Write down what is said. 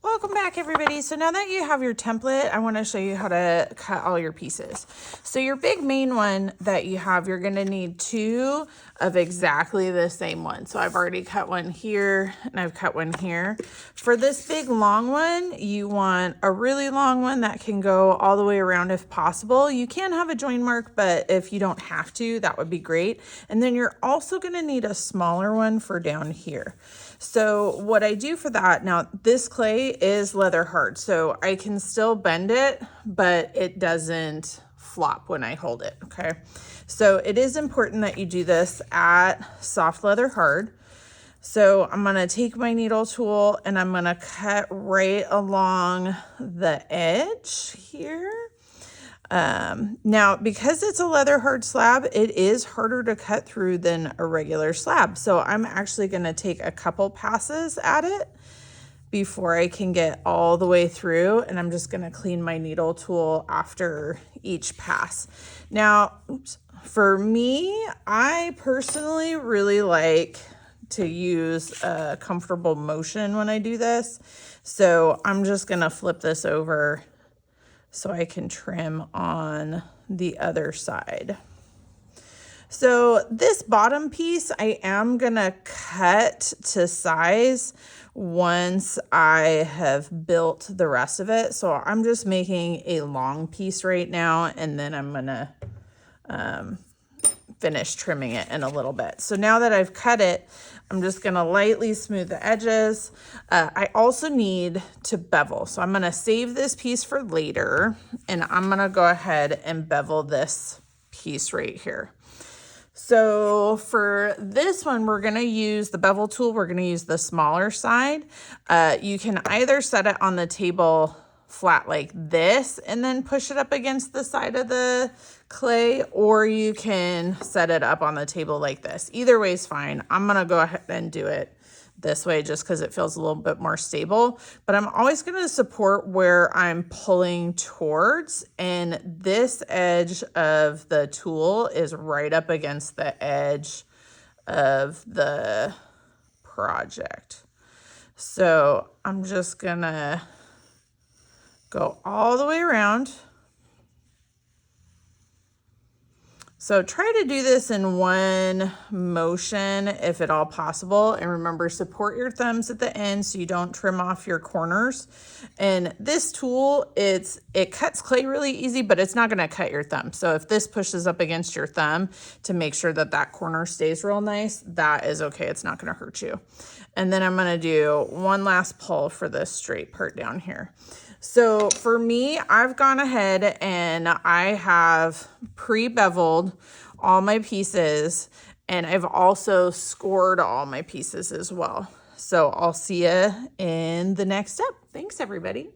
Welcome back, everybody. So now that you have your template, I want to show you how to cut all your pieces. So your big main one that you have, you're going to need two of exactly the same one. So I've already cut one here and I've cut one here. For this big long one, you want a really long one that can go all the way around if possible. You can have a join mark, but if you don't have to, that would be great. And then you're also going to need a smaller one for down here. So what I do for that, now this clay is leather hard, so I can still bend it, but it doesn't flop when I hold it, okay? So it is important that you do this at soft leather hard. So I'm gonna take my needle tool and I'm gonna cut right along the edge here. Now, because it's a leather hard slab, it is harder to cut through than a regular slab. So I'm actually going to take a couple passes at it before I can get all the way through. And I'm just going to clean my needle tool after each pass. Now, for me, I personally really like to use a comfortable motion when I do this. So I'm just going to flip this over so I can trim on the other side. So this bottom piece, I am gonna cut to size once I have built the rest of it. So I'm just making a long piece right now, and then I'm gonna finish trimming it in a little bit. So now that I've cut it, I'm just gonna lightly smooth the edges. I also need to bevel. So I'm gonna save this piece for later, and I'm gonna go ahead and bevel this piece right here. So for this one, we're gonna use the bevel tool. We're gonna use the smaller side. You can either set it on the table flat like this and then push it up against the side of the clay, or you can set it up on the table like this. Either way is fine. I'm gonna go ahead and do it this way just because it feels a little bit more stable, but I'm always gonna support where I'm pulling towards, and this edge of the tool is right up against the edge of the project. So I'm just gonna go all the way around. So try to do this in one motion if at all possible. And remember, support your thumbs at the end so you don't trim off your corners. And this tool, it cuts clay really easy, but it's not gonna cut your thumb. So if this pushes up against your thumb to make sure that that corner stays real nice, that is okay, it's not gonna hurt you. And then I'm gonna do one last pull for this straight part down here. So for me, I've gone ahead and I have pre-beveled all my pieces, and I've also scored all my pieces as well. So I'll see you in the next step. Thanks, everybody.